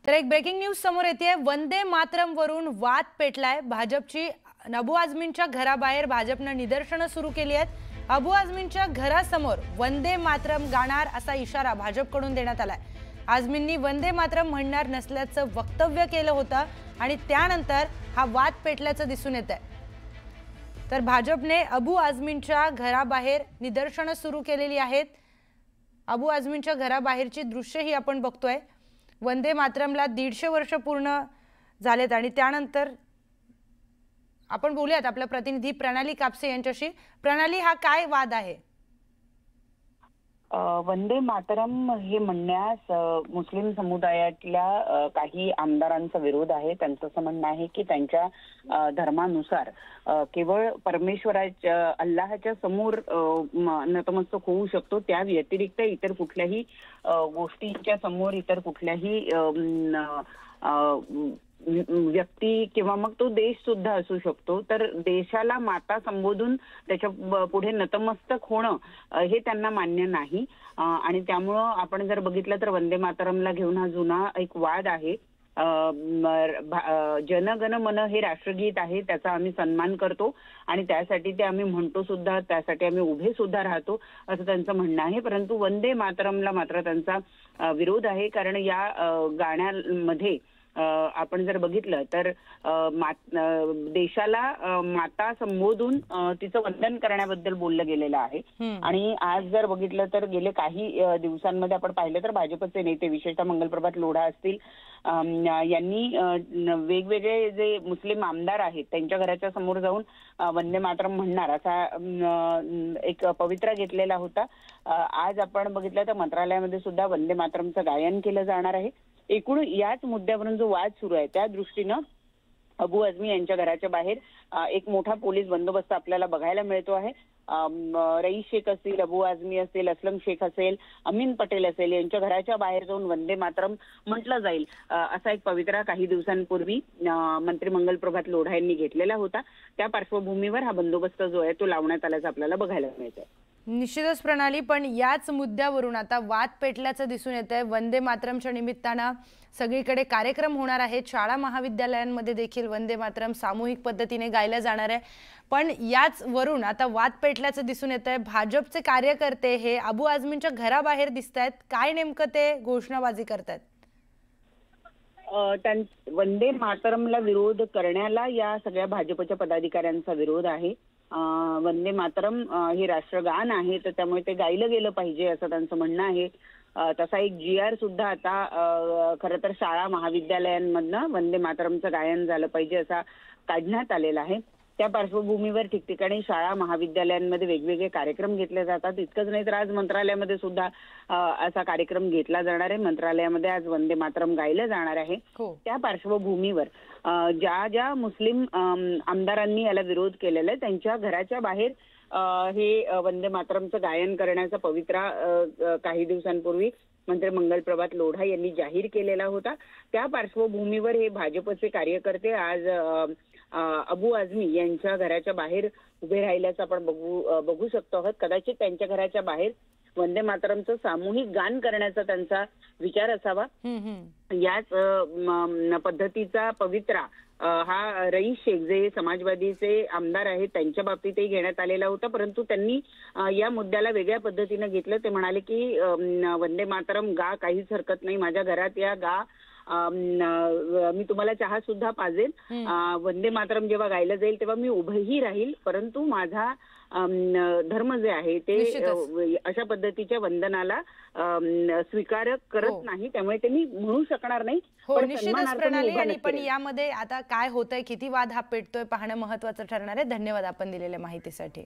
तर एक breaking news समोर येते। वंदे मातरम वरून वाद पेटलाय। भाजपची अबू आझमींच्या घराबाहेर भाजपने निदर्शनं सुरू केली आहेत। अबू आझमींच्या घरासमोर वंदे मातरम गाणार असा इशारा भाजपकडून देण्यात आलाय। आझमींनी वंदे मातरम म्हणणार नसल्याचं वक्तव्य केलं होतं आणि त्यानंतर हा वाद पेटल्याचं दिसून येतंय। तर भाजपने अबू आझमींच्या घराबाहेर निदर्शनं सुरू केलेली आहेत। अबू आझमींच्या घराबाहेरची दृश्यही आपण बघतोय। वंदे मातरमला 150 वर्ष पूर्ण झालेत आणि त्यानंतर आपण बोलूयात आपल्या प्रतिनिधी प्रणाली कापसे यांच्याशी। प्रणाली, हा काय वाद आहे? वंदे मातरम हे म्हणण्यास मुस्लिम समुदायातल्या काही आमदारांचा विरोध आहे। त्यांचं असं म्हणणं आहे की त्यांच्या धर्मानुसार केवळ परमेश्वराच्या अल्लाहच्या समोर नतमस्तक होऊ शकतो, त्या व्यतिरिक्त इतर कुठल्याही गोष्टींच्या समोर इतर कुठल्याही व्यक्ती किंवा मग तो देश सुद्धा असू शकतो, तर देशाला माता संबोधून त्याच्या पुढे नतमस्तक होणं हे त्यांना मान्य नाही। आणि त्यामुळं आपण जर बघितलं तर वंदे मातरमला घेऊन हा जुना एक वाद आहे। जन गण मन हे राष्ट्रगीत आहे, त्याचा आम्ही सन्मान करतो आणि त्यासाठी ते आम्ही म्हणतो सुद्धा, त्यासाठी आम्ही उभे सुद्धा राहतो असं त्यांचं म्हणणं आहे। परंतु वंदे मातरमला मात्र त्यांचा विरोध आहे, कारण या गाण्यामध्ये आपण जर बघितलं तर देशाला माता संबोधून तिचं वंदन करण्याबद्दल बोललं गेलेलं आहे। आणि आज जर बघितलं तर गेले काही दिवसांमध्ये आपण पाहिलं तर भाजपचे नेते, विशेषतः मंगलप्रभात लोढा असतील, यांनी वेगवेगळे जे मुस्लिम आमदार आहेत त्यांच्या घराच्या समोर जाऊन वंदे मातरम म्हणणार असा एक पवित्रा घेतलेला होता। आज आपण बघितलं तर मंत्रालयामध्ये सुद्धा वंदे मातरमचं गायन केलं जाणार आहे। एकूण याच मुद्द्यावरून जो वाद सुरू आहे त्या दृष्टीनं अबू आझमी यांच्या घराच्या बाहेर एक मोठा पोलीस बंदोबस्त आपल्याला बघायला मिळतो आहे। रईस शेख असतील, अबू आझमी असेल, असलम शेख असेल, अमीन पटेल असेल, यांच्या घराच्या बाहेर जाऊन वंदे मातरम म्हटलं जाईल असा एक पवित्रा काही दिवसांपूर्वी मंत्री मंगलप्रभात लोढा यांनी घेतलेला होता। त्या पार्श्वभूमीवर हा बंदोबस्त जो आहे तो लावण्यात आल्याचं आपल्याला बघायला मिळतंय। निश्चितच प्रणाली, पण याच मुद्द्यावरून आता वाद पेटल्याचं दिसून येतंय। वंदे मातरमच्या निमित्तानं सगळीकडे कार्यक्रम होणार आहेत। शाळा महाविद्यालयांमध्ये देखील वंदे मातरम सामूहिक पद्धतीने गायला जाणार आहे। पण याच वरून आता वाद पेटल्याचं दिसून येतंय। भाजपचे कार्यकर्ते हे अबू आझमींच्या घराबाहेर दिसतायत, काय नेमकं ते घोषणाबाजी करतायत? वंदे मातरमला विरोध करण्याला या सगळ्या भाजपच्या पदाधिकाऱ्यांचा विरोध आहे। वंदे मातरम हे राष्ट्रगान आहे, तर त्यामुळे ते गायलं गेलं पाहिजे असं त्यांचं म्हणणं आहे। तसा एक GR सुद्धा आता खरं तर शाळा महाविद्यालयांमधनं वंदे मातरमचं गायन झालं पाहिजे असा काढण्यात आलेला आहे। त्या पार्श्वभूमीवर ठिकठिकाणी शाळा महाविद्यालयांमध्ये वेगवेगळे कार्यक्रम घेतले जातात। इतकंच नाही तर आज मंत्रालयामध्ये सुद्धा असा कार्यक्रम घेतला जाणार आहे। मंत्रालयामध्ये आज वंदे मातरम गायलं जाणार आहे। त्या पार्श्वभूमीवर ज्या ज्या मुस्लिम आमदारांनी याला विरोध केलेला आहे त्यांच्या घराच्या बाहेर हे वंदे मातरमचं गायन करण्याचा पवित्रा काही दिवसांपूर्वी मंत्री मंगलप्रभात लोढा यांनी जाहीर केलेला होता। त्या पार्श्वभूमीवर हे भाजपचे कार्यकर्ते आज अबू आझमी यांच्या घराच्या बाहेर उभे राहिल्याचं आपण बघू शकतो आहोत। कदाचित त्यांच्या घराच्या बाहेर वंदे मातरमचं सामूहिक गान करण्याचा त्यांचा विचार असावा। याच पद्धतीचा पवित्रा हा रईस शेख जे समाजवादीचे आमदार आहेत त्यांच्या बाबतीतही घेण्यात आलेला होता, परंतु त्यांनी या मुद्द्याला वेगळ्या पद्धतीने घेतलं। ते म्हणाले की वंदे मातरम गा, काहीच हरकत नाही, माझ्या घरात या गा, मी तुम्हाला चहा सुद्धा पाजेल। वंदे मातरम जेव्हा गायलं जाईल तेव्हा मी उभंही राहील, परंतु माझा धर्म जे आहे ते अशा पद्धतीच्या वंदनाला स्वीकार करत नाही, त्यामुळे ते मी म्हणू शकणार नाही। निश्चितच प्रणाली, आणि पण यामध्ये आता काय होतंय, किती वाद हा पेटतोय पाहणं महत्त्वाचं ठरणार आहे। धन्यवाद आपण दिलेल्या माहितीसाठी।